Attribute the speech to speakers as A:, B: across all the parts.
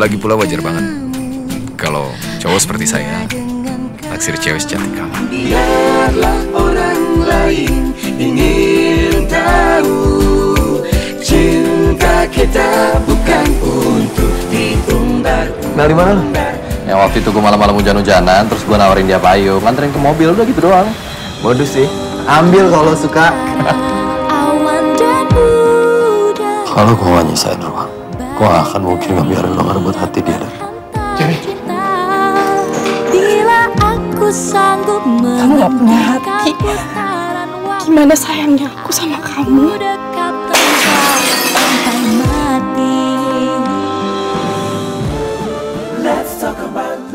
A: Lagi pula wajar banget kalau cowok seperti saya naksir cewek secantik kamu.
B: Biarlah orang lain ingin tahu, cinta kita bukan untuk diumbar.
C: Mel di mana lu? Yang waktu itu gue malam-malam hujan-hujanan, terus gue nawarin dia payung, nganterin ke mobil, udah gitu doang. Modus sih. Ambil kalau suka. Kalau gue gak nyisain ruang, gue gak akan mungkin ngebiarin lo ngerebut hati dia dari Jenny.
D: Kamu gak punya hati. Gimana sayangnya aku sama kamu?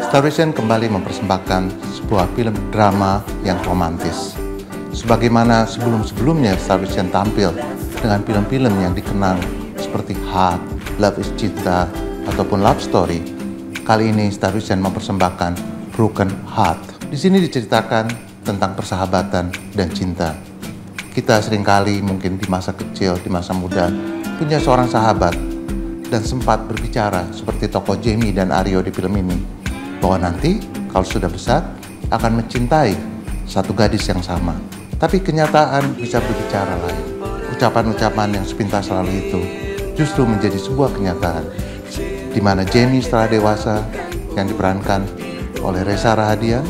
E: Starvision kembali mempersembahkan sebuah film drama yang romantis. Sebagaimana sebelum-sebelumnya Starvision tampil dengan film-film yang dikenal seperti Heart, Love is Cinta, ataupun Love Story, kali ini Starvision mempersembahkan Broken Heart. Di sini diceritakan tentang persahabatan dan cinta. Kita seringkali mungkin di masa kecil, di masa muda, punya seorang sahabat dan sempat berbicara seperti tokoh Jamie dan Aryo di film ini, bahwa nanti kalau sudah besar akan mencintai satu gadis yang sama. Tapi kenyataan bisa berbicara lain. Ucapan-ucapan yang sepintas lalu itu justru menjadi sebuah kenyataan, di mana Jamie setelah dewasa yang diperankan oleh Reza Rahadian,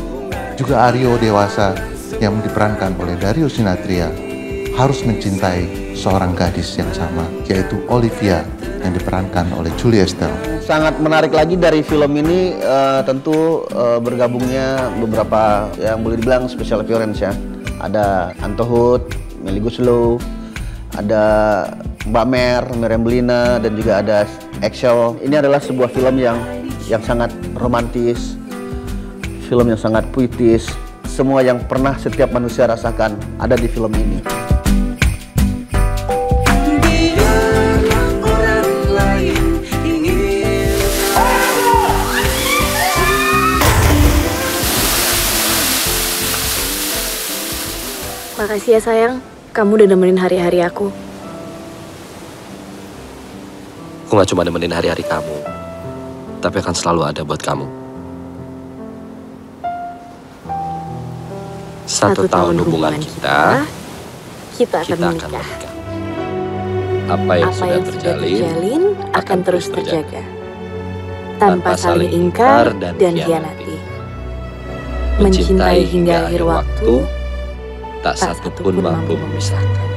E: juga Aryo dewasa yang diperankan oleh Darius Sinathrya, harus mencintai seorang gadis yang sama, yaitu Olivia yang diperankan oleh Julie Estelle.
F: Sangat menarik lagi dari film ini tentu bergabungnya beberapa yang boleh dibilang special appearance ya. Ada Anto Hood, Melly Goeslaw, ada Mbak Mer, Meriam Belina, dan juga ada Excel. Ini adalah sebuah film yang sangat romantis, film yang sangat puitis. Semua yang pernah setiap manusia rasakan ada di film ini.
D: Makasih ya sayang, kamu udah nemenin hari-hari aku.
C: Aku gak cuma nemenin hari-hari kamu, tapi akan selalu ada buat kamu. 1 tahun hubungan kita akan menikah. Apa yang sudah terjalin
D: akan terus terjaga, tanpa saling ingkar dan hianati. Mencintai hingga akhir waktu,
C: tak satu pun mampu memisahkan.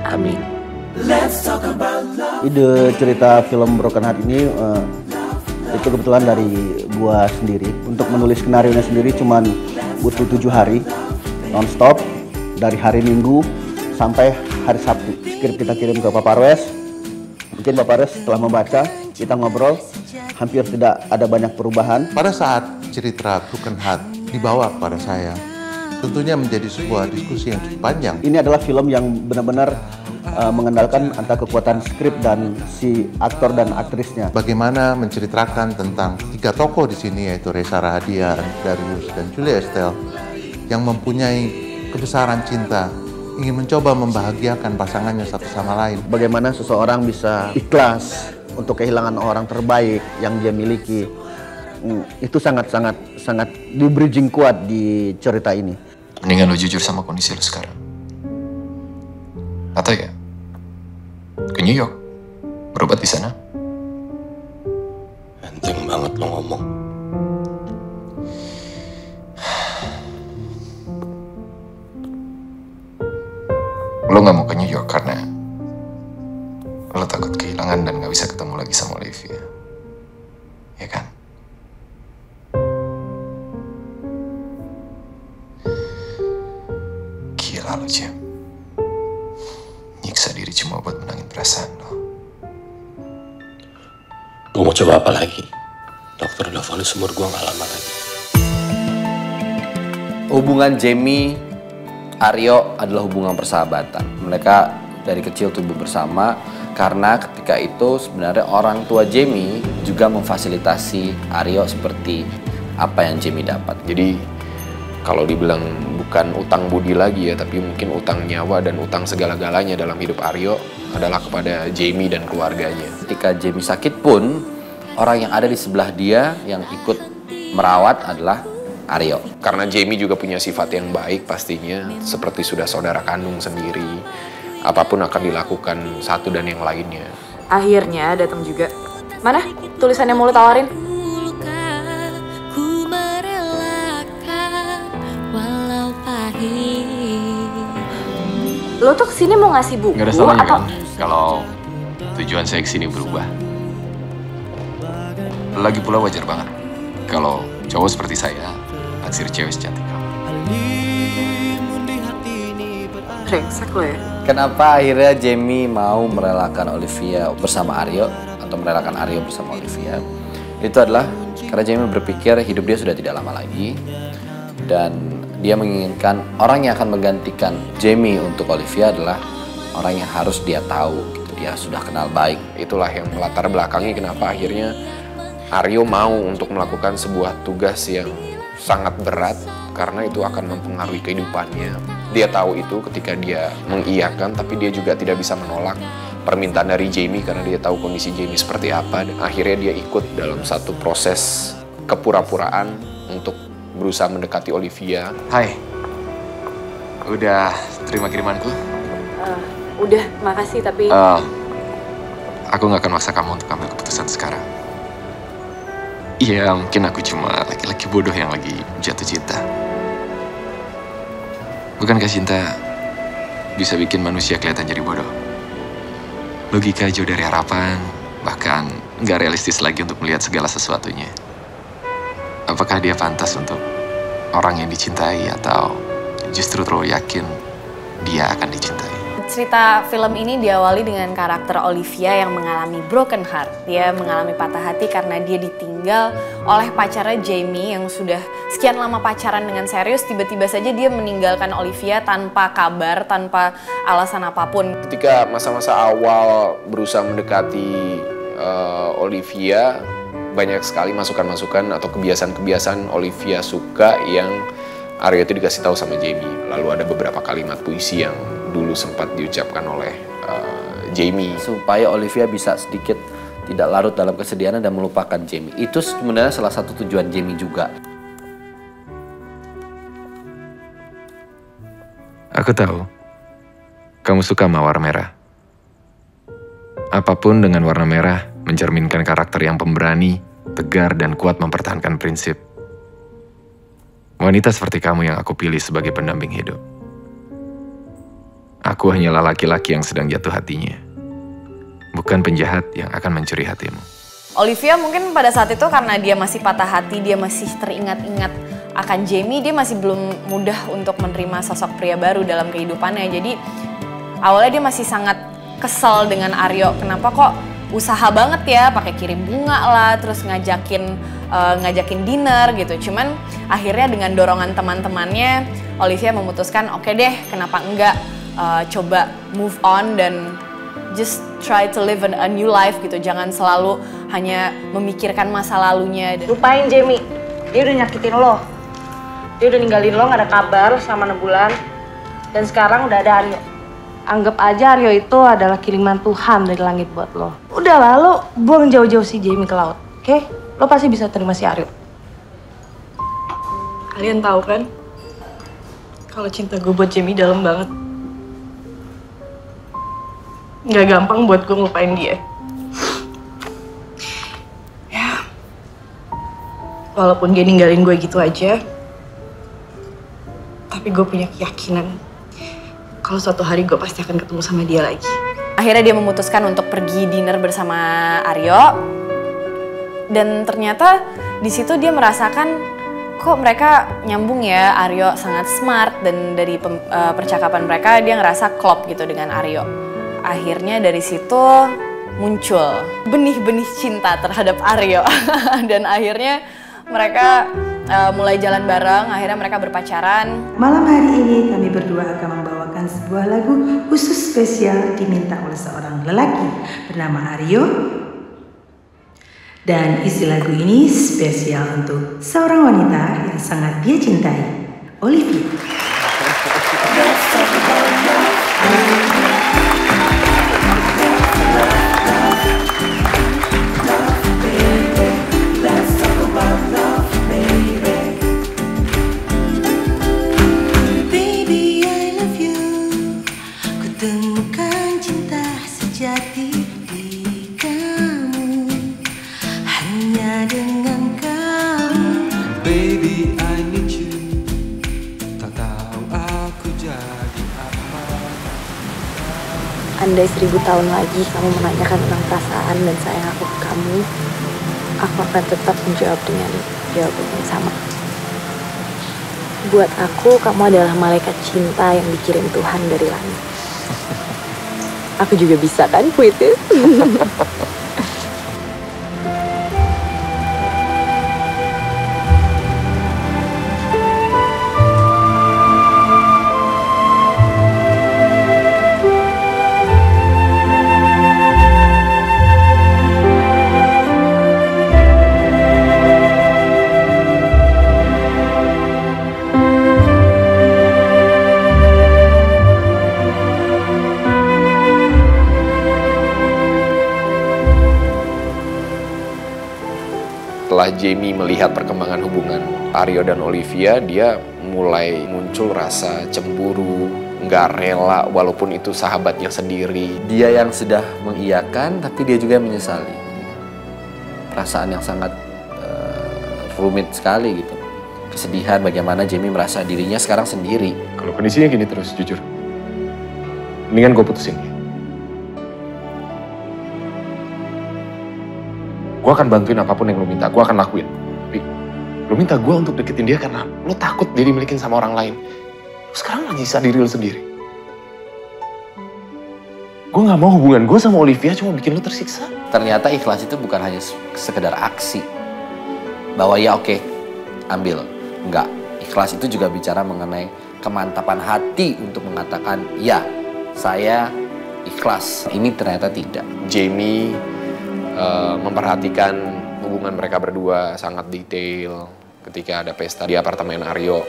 C: Amin.
F: Ide cerita film Broken Heart ini itu kebetulan dari gua sendiri. Untuk menulis skenarionya sendiri cuman butuh 7 hari non-stop, dari hari Minggu sampai hari Sabtu. Skrip kita kirim ke Pak Parwes. Mungkin Pak Parwes setelah membaca, kita ngobrol, hampir tidak ada banyak perubahan.
E: Pada saat cerita Broken Heart dibawa kepada saya, tentunya menjadi sebuah diskusi yang cukup panjang.
F: Ini adalah film yang benar-benar mengandalkan antara kekuatan skrip dan si aktor dan aktrisnya.
E: Bagaimana menceritakan tentang 3 tokoh di sini, yaitu Reza Rahadian, Darius, dan Julie Estelle, yang mempunyai kebesaran cinta, ingin mencoba membahagiakan pasangannya satu sama lain.
F: Bagaimana seseorang bisa ikhlas untuk kehilangan orang terbaik yang dia miliki. Itu sangat di bridging kuat di cerita ini.
A: Mendingan lu jujur sama kondisi lu sekarang. Atau ya, ke New York, berobat di sana.
C: Enteng banget lo ngomong.
A: Lo gak mau ke New York karena lo takut kehilangan dan gak bisa ketemu lagi sama Olivia. Ya kan? Gila lo, Jim. Nyiksa diri cuma buat menangin perasaan lo.
C: Gue mau coba apa lagi? Dokter udah vonis umur gue gak lama lagi. Hubungan Jamie, Aryo adalah hubungan persahabatan. Mereka dari kecil tumbuh bersama karena ketika itu sebenarnya orang tua Jamie juga memfasilitasi Aryo seperti apa yang Jamie dapat. Jadi
G: kalau dibilang bukan utang budi lagi ya, tapi mungkin utang nyawa dan utang segala-galanya dalam hidup Aryo adalah kepada Jamie dan keluarganya.
C: Ketika Jamie sakit pun, orang yang ada di sebelah dia yang ikut merawat adalah Aryo.
G: Karena Jamie juga punya sifat yang baik pastinya, seperti sudah saudara kandung sendiri. Apapun akan dilakukan satu dan yang lainnya.
D: Akhirnya datang juga. Mana tulisan yang mau lu tawarin? Lo tuh kesini mau ngasih buku
A: Nggak ada salahnya
D: atau...
A: kan kalau tujuan saya kesini berubah. Lagi pula wajar banget kalau cowok seperti saya naksir cewek secantik kamu.
D: Brengsek lo ya.
C: Kenapa akhirnya Jamie mau merelakan Olivia bersama Aryo atau merelakan Aryo bersama Olivia? Itu adalah karena Jamie berpikir hidup dia sudah tidak lama lagi dan dia menginginkan orang yang akan menggantikan Jamie untuk Olivia adalah orang yang harus dia tahu, gitu. Dia sudah kenal baik.
G: Itulah yang melatar belakangi kenapa akhirnya Aryo mau untuk melakukan sebuah tugas yang sangat berat karena itu akan mempengaruhi kehidupannya. Dia tahu itu ketika dia mengiyakan, tapi dia juga tidak bisa menolak permintaan dari Jamie karena dia tahu kondisi Jamie seperti apa. Dan akhirnya dia ikut dalam satu proses kepura-puraan untuk berusaha mendekati Olivia.
A: Hai, udah terima kirimanku?
D: Udah, makasih tapi...
A: Aku nggak akan maksa kamu untuk ambil keputusan sekarang. Iya, mungkin aku cuma laki-laki bodoh yang lagi jatuh cinta. Bukankah cinta bisa bikin manusia kelihatan jadi bodoh? Logika jauh dari harapan, bahkan nggak realistis lagi untuk melihat segala sesuatunya. Apakah dia pantas untuk orang yang dicintai atau justru terlalu yakin dia akan dicintai?
H: Cerita film ini diawali dengan karakter Olivia yang mengalami broken heart. Dia mengalami patah hati karena dia ditinggal oleh pacarnya Jamie yang sudah sekian lama pacaran dengan serius. Tiba-tiba saja dia meninggalkan Olivia tanpa kabar, tanpa alasan apapun.
G: Ketika masa-masa awal berusaha mendekati Olivia, banyak sekali masukan-masukan atau kebiasaan-kebiasaan Olivia suka yang Aryo itu dikasih tahu sama Jamie. Lalu ada beberapa kalimat puisi yang dulu sempat diucapkan oleh Jamie.
C: Supaya Olivia bisa sedikit tidak larut dalam kesedihan dan melupakan Jamie. Itu sebenarnya salah satu tujuan Jamie juga.
A: Aku tahu, kamu suka mawar merah. Apapun dengan warna merah mencerminkan karakter yang pemberani, tegar, dan kuat mempertahankan prinsip. Wanita seperti kamu yang aku pilih sebagai pendamping hidup. Aku hanyalah laki-laki yang sedang jatuh hatinya, bukan penjahat yang akan mencuri hatimu.
H: Olivia mungkin pada saat itu karena dia masih patah hati, dia masih teringat-ingat akan Jamie, dia masih belum mudah untuk menerima sosok pria baru dalam kehidupannya. Jadi awalnya dia masih sangat kesel dengan Aryo, kenapa kok usaha banget ya, pakai kirim bunga lah, terus ngajakin dinner gitu. Cuman akhirnya dengan dorongan teman-temannya, Olivia memutuskan oke deh, kenapa enggak coba move on dan just try to live a new life gitu. Jangan selalu hanya memikirkan masa lalunya.
I: Lupain Jamie, dia udah nyakitin lo. Dia udah ninggalin lo, gak ada kabar selama 6 bulan. Dan sekarang udah ada Aryo. Anggap aja Aryo itu adalah kiriman Tuhan dari langit buat lo. Udahlah, lo buang jauh-jauh si Jamie ke laut, oke? Lo pasti bisa terima si Aryo. Kalian tahu kan? Kalau cinta gue buat Jamie dalam banget. Gak gampang buat gue ngelupain dia. Ya. Walaupun dia ninggalin gue gitu aja, tapi gue punya keyakinan kalau suatu hari gue pasti akan ketemu sama dia lagi.
H: Akhirnya dia memutuskan untuk pergi dinner bersama Aryo. Dan ternyata di situ dia merasakan kok mereka nyambung ya, Aryo sangat smart dan dari percakapan mereka dia ngerasa klop gitu dengan Aryo. Akhirnya dari situ muncul benih-benih cinta terhadap Aryo. Dan akhirnya mereka mulai jalan bareng, akhirnya mereka berpacaran.
J: Malam hari ini kami berdua akan membawakan sebuah lagu khusus spesial diminta oleh seorang lelaki bernama Aryo. Dan isi lagu ini spesial untuk seorang wanita yang sangat dia cintai. Olivia.
D: Andai 1000 tahun lagi kamu menanyakan tentang perasaan dan sayang aku ke kamu, aku akan tetap menjawab dengan jawaban yang sama. Buat aku, kamu adalah malaikat cinta yang dikirim Tuhan dari langit. Aku juga bisa kan puitis?
G: Setelah Jamie melihat perkembangan hubungan Aryo dan Olivia, dia mulai muncul rasa cemburu, nggak rela walaupun itu sahabatnya sendiri.
C: Dia yang sudah mengiyakan, tapi dia juga menyesali. Perasaan yang sangat rumit sekali gitu. Kesedihan bagaimana Jamie merasa dirinya sekarang sendiri.
G: Kalau kondisinya gini terus, jujur, mendingan gue putusin dia. Gue akan bantuin apapun yang lo minta, gue akan lakuin. Tapi lo minta gue untuk deketin dia karena lo takut dia dimilikin sama orang lain. Lo sekarang lagi nyisa diri lo sendiri. Gue gak mau hubungan gue sama Olivia cuma bikin lo tersiksa.
C: Ternyata ikhlas itu bukan hanya sekedar aksi. Bahwa ya oke, ambil. Enggak, ikhlas itu juga bicara mengenai kemantapan hati untuk mengatakan, ya, saya ikhlas. Ini ternyata tidak.
G: Jamie memperhatikan hubungan mereka berdua sangat detail. Ketika ada pesta di apartemen Aryo,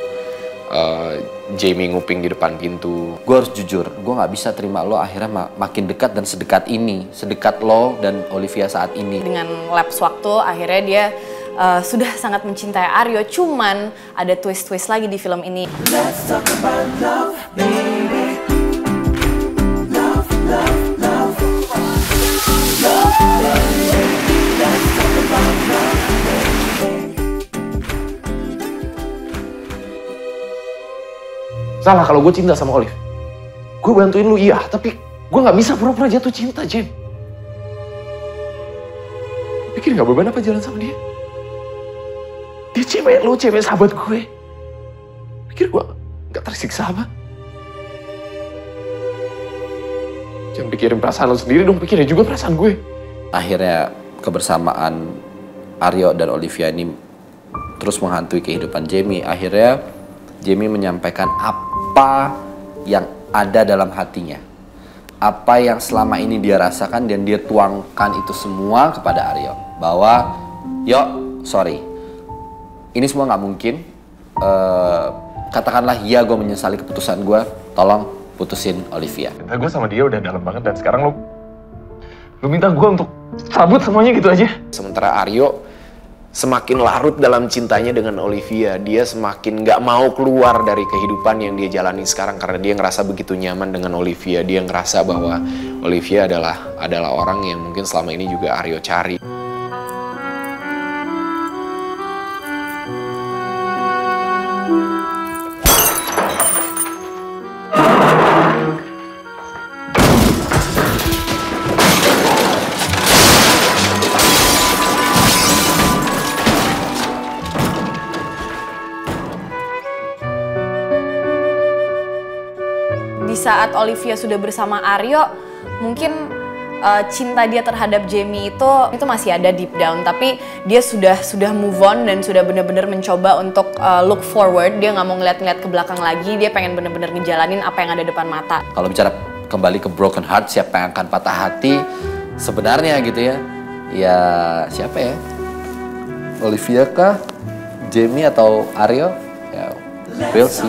G: Jamie nguping di depan pintu.
C: Gue harus jujur, gue gak bisa terima lo akhirnya makin dekat dan sedekat ini. Sedekat lo dan Olivia saat ini.
H: Dengan lapse waktu, akhirnya dia sudah sangat mencintai Aryo. Cuman ada twist-twist lagi di film ini.
B: Let's talk about love, baby. Love, love, love. Love, baby. Let's talk about love, baby.
G: Salah kalau gue cinta sama Olive. Gue bantuin lu iya, tapi gue gak bisa pura-pura jatuh cinta, Jen. Pikir gak beban apa jalan sama dia? Dia cewek lo, cewek sahabat gue. Pikir gue gak tersiksa apa? Jangan pikirin perasaan lo sendiri dong, pikirin juga perasaan gue.
C: Akhirnya kebersamaan Aryo dan Olivia ini terus menghantui kehidupan Jamie. Akhirnya Jamie menyampaikan apa yang ada dalam hatinya. Apa yang selama ini dia rasakan dan dia tuangkan itu semua kepada Aryo. Bahwa, yuk, sorry. Ini semua nggak mungkin. Katakanlah ya gue menyesali keputusan gue. Tolong putusin Olivia.
G: Cinta gue sama dia udah dalam banget dan sekarang lu minta gue untuk cabut semuanya gitu aja. Sementara Aryo semakin larut dalam cintanya dengan Olivia. Dia semakin nggak mau keluar dari kehidupan yang dia jalani sekarang karena dia ngerasa begitu nyaman dengan Olivia. Dia ngerasa bahwa Olivia adalah orang yang mungkin selama ini juga Aryo cari.
H: Di saat Olivia sudah bersama Aryo, mungkin cinta dia terhadap Jamie itu masih ada deep down, tapi dia sudah move on dan sudah benar-benar mencoba untuk look forward. Dia nggak mau ngeliat-ngeliat ke belakang lagi, dia pengen benar-benar ngejalanin apa yang ada depan mata.
C: Kalau bicara kembali ke broken heart, siapa yang akan patah hati sebenarnya gitu ya? Ya siapa ya? Olivia kah? Jamie atau Aryo? Ya We'll see.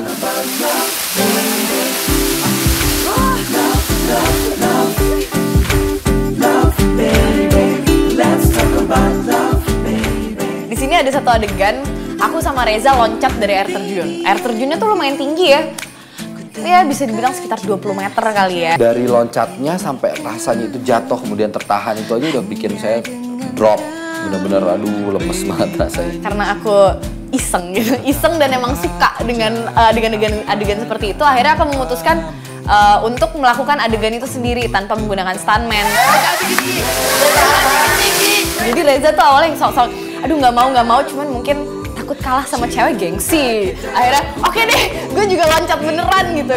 H: Di sini ada satu adegan, aku sama Reza loncat dari air terjun. Air terjunnya tuh lumayan tinggi ya. Ya bisa dibilang sekitar 20 meter kali ya.
C: Dari loncatnya sampai rasanya itu jatuh kemudian tertahan itu aja udah bikin saya drop. Bener-bener aduh lemes banget rasanya.
H: Karena aku iseng gitu, iseng dan emang suka dengan adegan seperti itu. Akhirnya aku memutuskan untuk melakukan adegan itu sendiri tanpa menggunakan stuntman. Jadi Reza tuh awalnya yang sok-sok, aduh nggak mau, cuman mungkin takut kalah sama cewek gengsi. Akhirnya oke deh, gue juga loncat beneran gitu.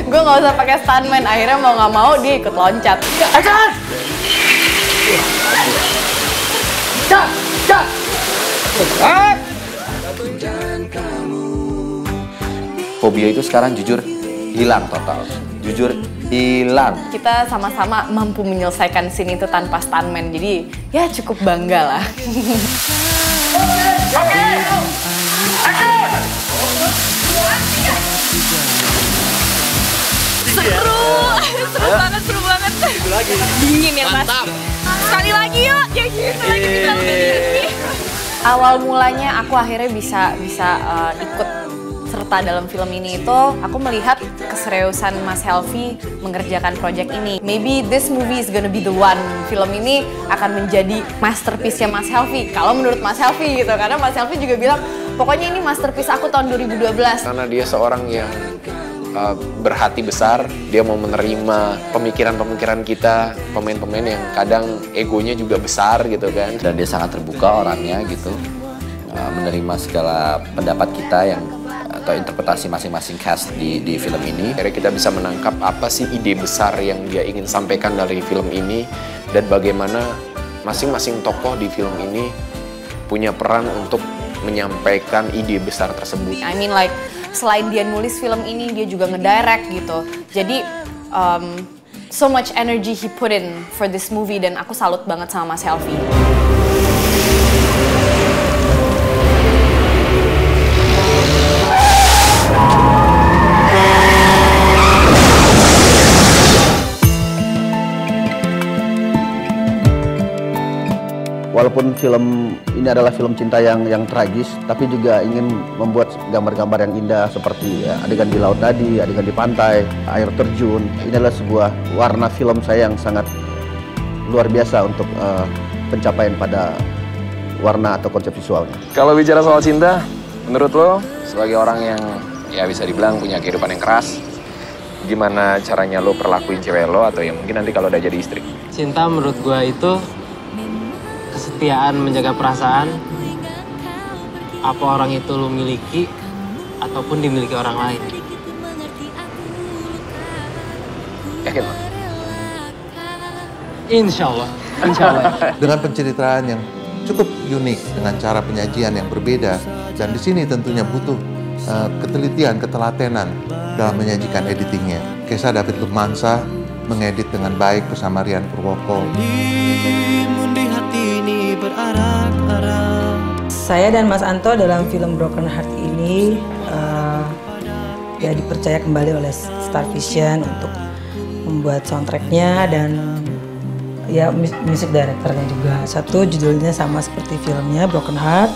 H: Gue nggak usah pakai stuntman. Akhirnya mau nggak mau dia ikut loncat.
C: Fobia itu sekarang jujur hilang total. Jujur hilang.
H: Kita sama-sama mampu menyelesaikan scene itu tanpa stuntman. Jadi ya cukup bangga lah. Seru banget. Dingin ya pasti. Sekali lagi yuk, ya gitu lagi. Awal mulanya aku akhirnya bisa ikut serta dalam film ini itu aku melihat keseriusan Mas Helvi mengerjakan proyek ini. Maybe this movie is gonna be the one. Film ini akan menjadi masterpiece-nya Mas Helvi. Kalau menurut Mas Helvi gitu, karena Mas Helvi juga bilang pokoknya ini masterpiece aku tahun 2012.
G: Karena dia seorang yang berhati besar, dia mau menerima pemikiran-pemikiran kita, pemain-pemain yang kadang egonya juga besar gitu kan.
C: Dan dia sangat terbuka orangnya gitu, menerima segala pendapat kita yang atau interpretasi masing-masing cast di film ini.
G: Akhirnya kita bisa menangkap apa sih ide besar yang dia ingin sampaikan dari film ini dan bagaimana masing-masing tokoh di film ini punya peran untuk menyampaikan ide besar tersebut.
H: I mean like selain dia nulis film ini, dia juga ngedirect gitu. Jadi so much energy he put in for this movie dan aku salut banget sama Mas Helvi.
F: Walaupun film ini adalah film cinta yang tragis, tapi juga ingin membuat gambar-gambar yang indah seperti ya, adegan di laut tadi, adegan di pantai, air terjun. Ini adalah sebuah warna film saya yang sangat luar biasa untuk pencapaian pada warna atau konsep visualnya.
G: Kalau bicara soal cinta, menurut lo sebagai orang yang ya bisa dibilang punya kehidupan yang keras, gimana caranya lo perlakuin cewek lo atau yang mungkin nanti kalau udah jadi istri?
K: Cinta menurut gua itu kesetiaan, menjaga perasaan, apa orang itu lo miliki ataupun dimiliki orang lain.
G: Yakin lo?
K: Insya Allah.
E: Dengan penceritaan yang cukup unik, dengan cara penyajian yang berbeda, dan di sini tentunya butuh ketelitian, ketelatenan dalam menyajikan editingnya. Kesa David Lukmansyah mengedit dengan baik bersama Rian Purwoko.
J: Saya dan Mas Anto dalam film Broken Heart ini ya dipercaya kembali oleh Star Vision untuk membuat soundtracknya dan ya music directornya juga. Satu judulnya sama seperti filmnya, Broken Heart,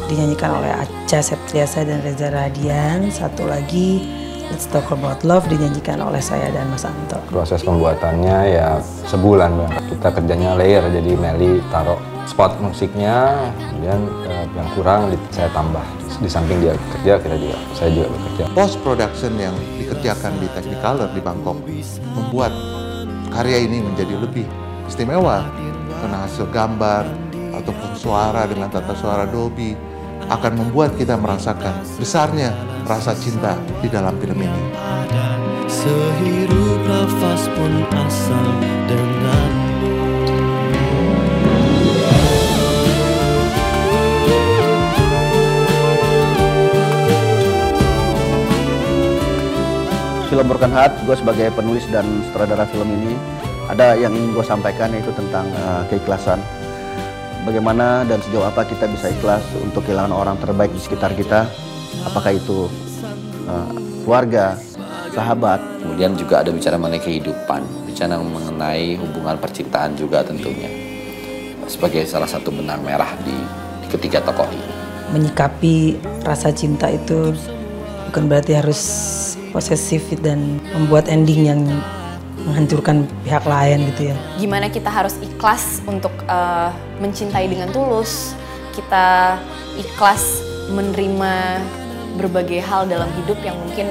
J: dinyanyikan oleh Acha Septriasa dan Reza Radian. Satu lagi Let's Talk About Love dinyanyikan oleh saya dan Mas Anto.
L: Proses pembuatannya ya sebulan Bang. Kita kerjanya layer, jadi Meli taruh spot musiknya, kemudian yang kurang saya tambah. Di samping dia kerja, saya juga bekerja.
E: Post production yang dikerjakan di Technicolor di Bangkok membuat karya ini menjadi lebih istimewa karena hasil gambar ataupun suara dengan tata suara Dolby akan membuat kita merasakan besarnya rasa cinta di dalam film ini.
B: Sehirup nafas pun asal denganmu.
F: Film Broken Heart, gue sebagai penulis dan sutradara film ini, ada yang ingin gue sampaikan yaitu tentang keikhlasan. Bagaimana dan sejauh apa kita bisa ikhlas untuk kehilangan orang terbaik di sekitar kita, apakah itu keluarga, sahabat.
C: Kemudian juga ada bicara mengenai kehidupan, bicara mengenai hubungan percintaan juga tentunya. Sebagai salah satu benang merah di ketiga tokoh ini.
J: Menyikapi rasa cinta itu bukan berarti harus posesif dan membuat ending yang menghancurkan pihak lain gitu ya.
H: Gimana kita harus ikhlas untuk mencintai dengan tulus, kita ikhlas menerima berbagai hal dalam hidup yang mungkin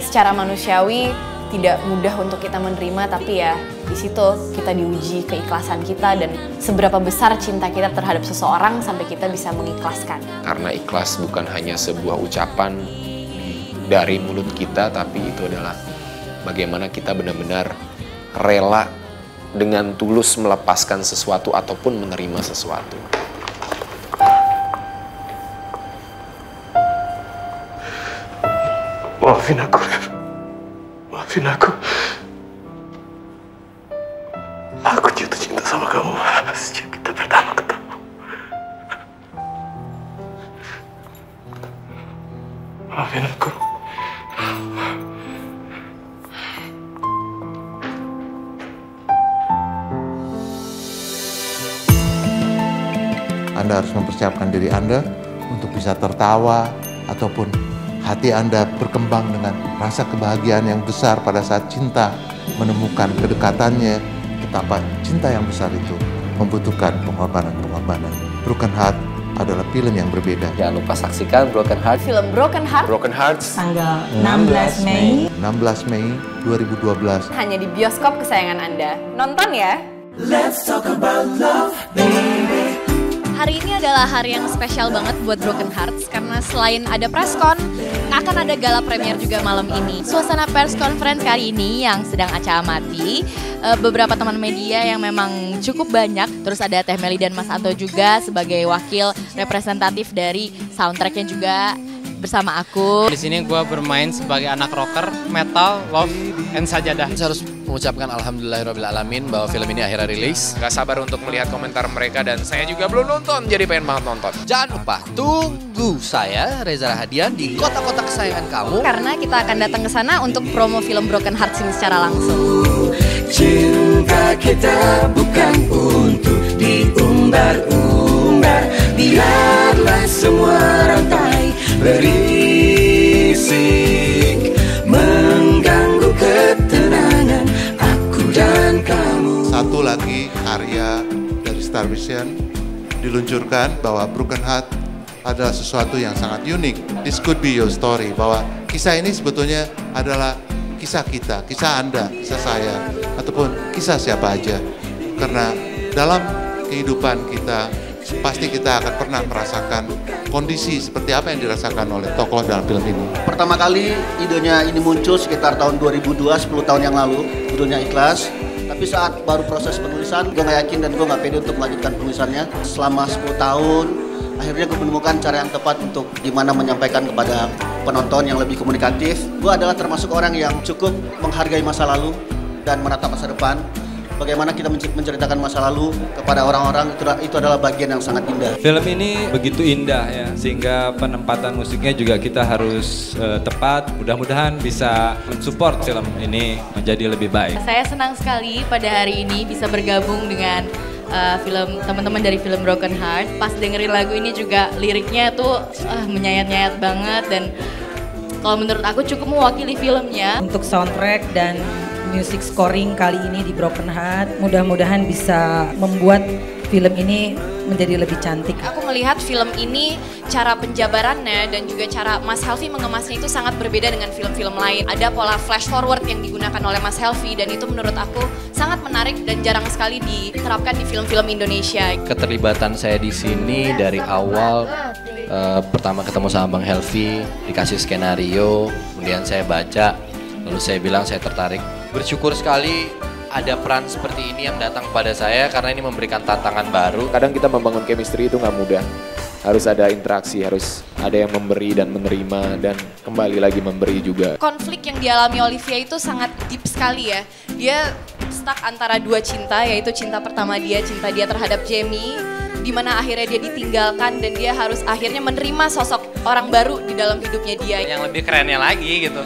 H: secara manusiawi tidak mudah untuk kita menerima, tapi ya di situ kita diuji keikhlasan kita dan seberapa besar cinta kita terhadap seseorang sampai kita bisa mengikhlaskan.
G: Karena ikhlas bukan hanya sebuah ucapan dari mulut kita, tapi itu adalah bagaimana kita benar-benar rela dengan tulus melepaskan sesuatu ataupun menerima sesuatu.
M: Maafin aku, Rev. Maafin aku. Aku jatuh cinta sama kamu sejak kita pertama ketemu. Maafin aku.
E: Anda harus mempersiapkan diri Anda untuk bisa tertawa ataupun hati Anda berkembang dengan rasa kebahagiaan yang besar pada saat cinta menemukan kedekatannya. Betapa cinta yang besar itu membutuhkan pengorbanan-pengorbanan. Broken Heart adalah film yang berbeda.
C: Jangan lupa saksikan Broken Heart.
H: Film Broken Heart.
G: Broken Hearts.
J: Tanggal 16 Mei.
E: 16 Mei 2012.
H: Hanya di bioskop kesayangan Anda. Nonton ya.
B: Let's talk about love, baby.
N: Hari ini adalah hari yang spesial banget buat Broken Hearts karena selain ada preskon, akan ada gala premier juga malam ini. Suasana press conference kali ini yang sedang Aca amati, beberapa teman media yang memang cukup banyak. Terus ada Teh Meli dan Mas Anto juga sebagai wakil representatif dari soundtracknya juga bersama aku.
K: Di sini gue bermain sebagai anak rocker, metal, love, and sajadah.
O: Saya harus mengucapkan alhamdulillahirrahmanirrahim bahwa film ini akhirnya rilis.
G: Gak sabar untuk melihat komentar mereka dan saya juga belum nonton, jadi pengen banget nonton.
O: Jangan lupa tunggu saya Reza Rahadian di kota-kota kesayangan kamu.
N: Karena kita akan datang ke sana untuk promo film Broken Hearts ini secara langsung.
B: Cinta kita bukan untuk diumbar-umbar, biarlah semua rantai berisik mengganggu ketenangan aku dan kamu.
E: Satu lagi karya dari Star Vision diluncurkan bahwa Broken Heart adalah sesuatu yang sangat unik. This could be your story, bahwa kisah ini sebetulnya adalah kisah kita, kisah Anda, kisah saya, ataupun kisah siapa aja. Karena dalam kehidupan kita, pasti kita akan pernah merasakan kondisi seperti apa yang dirasakan oleh tokoh dalam film ini.
F: Pertama kali idenya ini muncul sekitar tahun 2002, 10 tahun yang lalu, judulnya Ikhlas. Tapi saat baru proses penulisan, gue gak yakin dan gue gak pede untuk melanjutkan penulisannya. Selama 10 tahun, akhirnya gue menemukan cara yang tepat untuk gimana menyampaikan kepada penonton yang lebih komunikatif. Gue adalah termasuk orang yang cukup menghargai masa lalu dan menatap masa depan. Bagaimana kita menceritakan masa lalu kepada orang-orang, itu adalah bagian yang sangat indah.
L: Film ini begitu indah ya, sehingga penempatan musiknya juga kita harus tepat. Mudah-mudahan bisa mensupport film ini menjadi lebih baik.
N: Saya senang sekali pada hari ini bisa bergabung dengan film teman-teman dari film Broken Heart. Pas dengerin lagu ini juga liriknya tuh menyayat-nyayat banget dan kalau menurut aku cukup mewakili filmnya.
J: Untuk soundtrack dan music scoring kali ini di Broken Heart, mudah-mudahan bisa membuat film ini menjadi lebih cantik.
N: Aku melihat film ini cara penjabarannya dan juga cara Mas Helvi mengemasnya itu sangat berbeda dengan film-film lain. Ada pola flash forward yang digunakan oleh Mas Helvi dan itu menurut aku sangat menarik dan jarang sekali diterapkan di film-film Indonesia.
O: Keterlibatan saya di sini dari awal, pertama ketemu sama Bang Helvi, dikasih skenario, kemudian saya baca, lalu saya bilang saya tertarik. Bersyukur sekali ada peran seperti ini yang datang kepada saya karena ini memberikan tantangan baru.
G: Kadang kita membangun chemistry itu nggak mudah. Harus ada interaksi, harus ada yang memberi dan menerima dan kembali lagi memberi juga.
N: Konflik yang dialami Olivia itu sangat deep sekali ya. Dia stuck antara dua cinta, yaitu cinta pertama dia, cinta dia terhadap Jamie. dimana akhirnya dia ditinggalkan dan dia harus akhirnya menerima sosok orang baru di dalam hidupnya dia.
K: Yang lebih kerennya lagi gitu,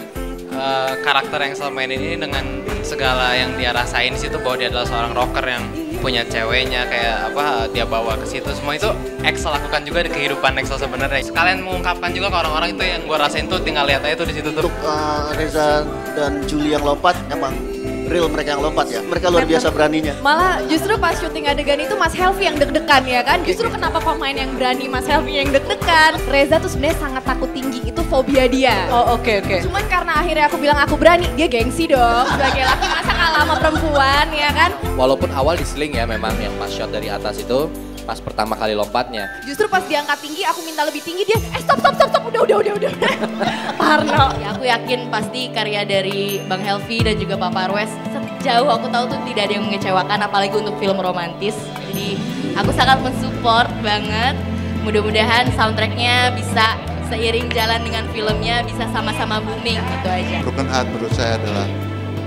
K: karakter yang selama ini dengan segala yang dia rasain di situ, bahwa dia adalah seorang rocker yang punya ceweknya, kayak apa dia bawa ke situ, semua itu Axel lakukan juga di kehidupan Axel sebenarnya. Sekalian mengungkapkan juga ke orang-orang itu yang gue rasain tuh, tinggal lihat aja tuh di situ tuh.
F: Untuk Reza dan Julie yang lompat, emang real mereka yang lompat ya. Mereka luar biasa beraninya.
N: Malah justru pas syuting adegan itu Mas Helvi yang deg-degan ya kan. Justru kenapa pemain yang berani Mas Helvi yang deg-degan. Reza tuh sebenarnya sangat takut tinggi, itu fobia dia.
H: Oh oke.
N: Cuman karena akhirnya aku bilang aku berani, dia gengsi dong. Sebagai laki masa kalah sama perempuan ya kan.
O: Walaupun awal diseling ya memang yang pas shot dari atas itu, pas pertama kali lompatnya.
N: Justru pas diangkat tinggi, aku minta lebih tinggi, dia stop, udah. Parno. Ya, aku yakin pasti karya dari Bang Helvi dan juga Pak Parwes, sejauh aku tahu tuh tidak ada yang mengecewakan, apalagi untuk film romantis. Jadi aku sangat mensupport banget. Mudah-mudahan soundtracknya bisa seiring jalan dengan filmnya, bisa sama-sama booming, gitu aja.
E: Broken Heart menurut saya adalah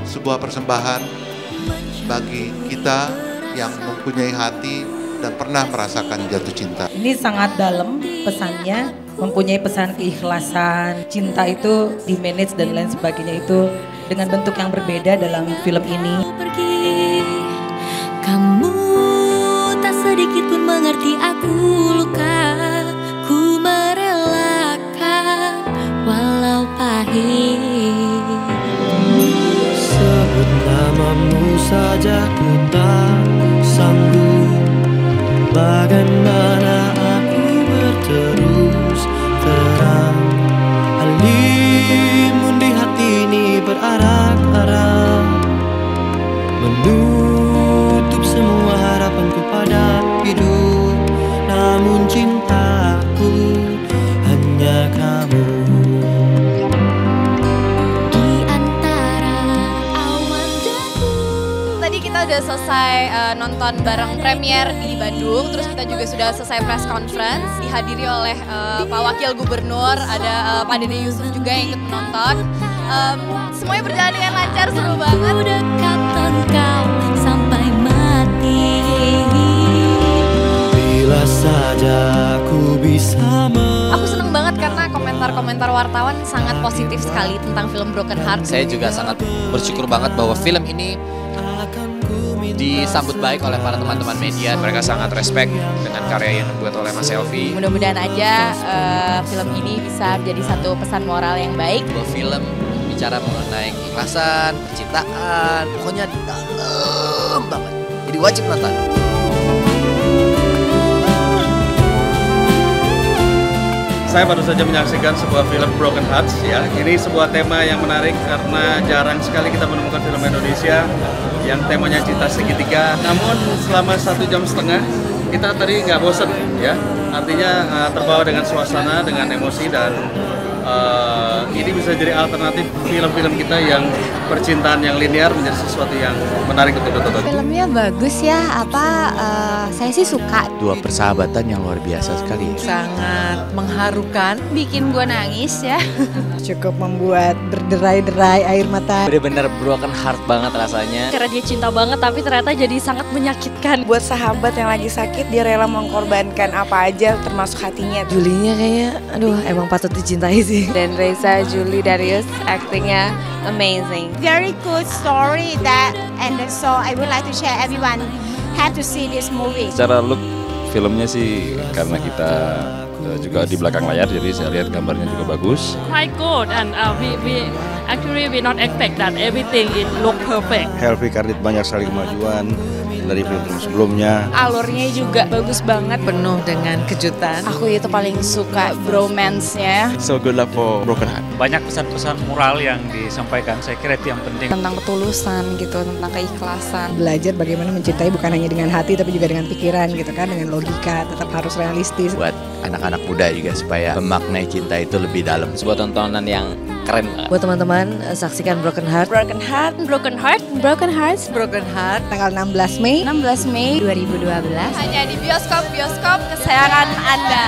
E: sebuah persembahan bagi kita yang mempunyai hati dan pernah merasakan jatuh cinta.
J: Ini sangat dalam pesannya, mempunyai pesan keikhlasan, cinta itu di manage dan lain sebagainya, itu dengan bentuk yang berbeda dalam film ini.
P: Kamu tak sedikit pun mengerti aku luka, ku merelakan walau pahit.
B: Sebut namamu saja ku tak sanggup. Bagaimana aku berterus terang, halimun di hati ini berarak-arak, menutup semua harapanku pada hidup. Namun cintaku hanya kamu.
N: Tadi kita udah selesai nonton bareng premier di Bandung, terus kita juga sudah selesai press conference, dihadiri oleh Pak Wakil Gubernur, ada Pak Dede Yusuf juga yang ikut menonton. Semuanya berjalan dengan lancar, seru banget.
P: Dekatkan kau sampai mati.
B: Bila saja aku bisa
N: Aku seneng banget karena komentar-komentar wartawan sangat positif sekali tentang film Broken Heart.
O: Saya juga sangat bersyukur banget bahwa film ini disambut baik oleh para teman-teman media.
G: Mereka sangat respect dengan karya yang dibuat oleh Mas Helvi.
N: Mudah-mudahan aja film ini bisa menjadi satu pesan moral yang baik.
O: Bahwa film bicara mengenai keikhlasan, percintaan, pokoknya dalam banget. Jadi wajib nonton.
Q: Saya baru saja menyaksikan sebuah film Broken Hearts ya. Ini sebuah tema yang menarik karena jarang sekali kita menemukan film Indonesia yang temanya cinta segitiga. Namun selama 1,5 jam kita tadi nggak bosen ya. Artinya terbawa dengan suasana, dengan emosi, dan ini bisa jadi alternatif film-film kita yang percintaan yang linear menjadi sesuatu yang menarik untuk ditonton.
D: Filmnya bagus ya, saya sih suka.
R: Dua persahabatan yang luar biasa sekali.
D: Sangat mengharukan, bikin gue nangis ya.
J: Cukup membuat berderai-derai air mata.
O: Bener-bener broken heart banget rasanya.
D: Karena dia cinta banget tapi ternyata jadi sangat menyakitkan. Buat sahabat yang lagi sakit, dia rela mengkorbankan apa aja termasuk hatinya.
S: Julinya kayaknya, aduh emang patut dicintai sih.
D: Dan Reza, Julie, Darius actingnya amazing.
T: Very good story that, and so I would like to share everyone have to see this movie.
U: Secara look filmnya sih karena kita juga di belakang layar, jadi saya lihat gambarnya juga bagus.
V: Quite good, and we not expect that everything it look perfect.
W: Helvi Kardit banyak sekali kemajuan dari film sebelumnya.
D: Alurnya juga bagus banget, penuh dengan kejutan. Aku itu paling suka bromance-nya.
W: So good luck for Broken Heart.
X: Banyak pesan-pesan moral yang disampaikan, saya kira itu yang penting.
D: Tentang ketulusan gitu, tentang keikhlasan.
J: Belajar bagaimana mencintai bukan hanya dengan hati tapi juga dengan pikiran gitu kan, dengan logika, tetap harus realistis.
R: Buat anak-anak muda juga supaya memaknai cinta itu lebih dalam.
O: Sebuah tontonan yang keren.
S: Buat teman-teman, saksikan Broken Heart.
D: Broken Heart, Broken Heart, Broken Hearts, Broken Heart.
J: Tanggal 16 Mei
D: 2012.
N: Hanya di bioskop-bioskop kesayangan Anda.